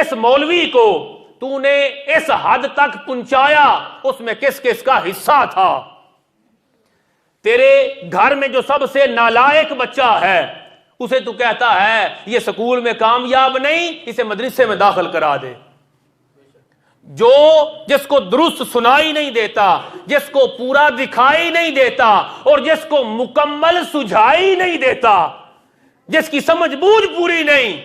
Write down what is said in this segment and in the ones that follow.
इस मौलवी को तूने इस हद तक पहुंचाया, उसमें किस किस का हिस्सा था। तेरे घर में जो सबसे नालायक बच्चा है उसे तू कहता है ये स्कूल में कामयाब नहीं, इसे मदरसे में दाखिल करा दे। जो जिसको दुरुस्त सुनाई नहीं देता, जिसको पूरा दिखाई नहीं देता और जिसको मुकम्मल सुझाई नहीं देता, जिसकी समझ बूझ पूरी नहीं,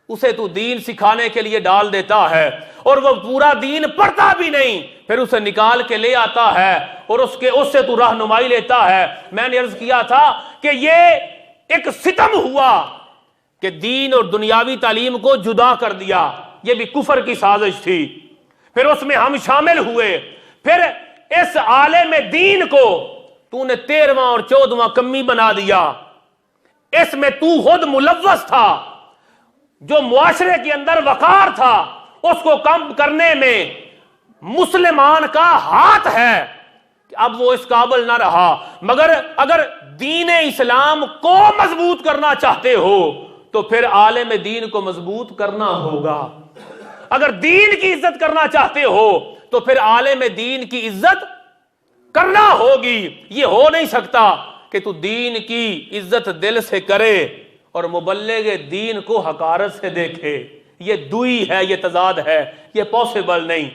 उसे तू दीन सिखाने के लिए डाल देता है और वह पूरा दीन पढ़ता भी नहीं, फिर उसे निकाल के ले आता है और उससे तू रहनुमाई लेता है। मैंने अर्ज किया था कि ये एक सितम हुआ कि दीन और दुनियावी तालीम को जुदा कर दिया, ये भी कुफर की साजिश थी। फिर उसमें हम शामिल हुए। फिर इस आलिम दीन को तूने 13वां और 14वां कमी बना दिया। इसमें तू खुद मुलव्वस था। जो मुआशरे के अंदर वकार था उसको कम करने में मुसलमान का हाथ है। अब वो इस काबिल ना रहा। मगर अगर दीन इस्लाम को मजबूत करना चाहते हो तो फिर आलिम दीन को मजबूत करना होगा। अगर दीन की इज्जत करना चाहते हो तो फिर आलिम दीन की इज्जत करना होगी। ये हो नहीं सकता कि तू दीन की इज्जत दिल से करे और मुबल्लिग दीन को हकारत से देखे। ये दुई है, ये तजाद है, ये पॉसिबल नहीं।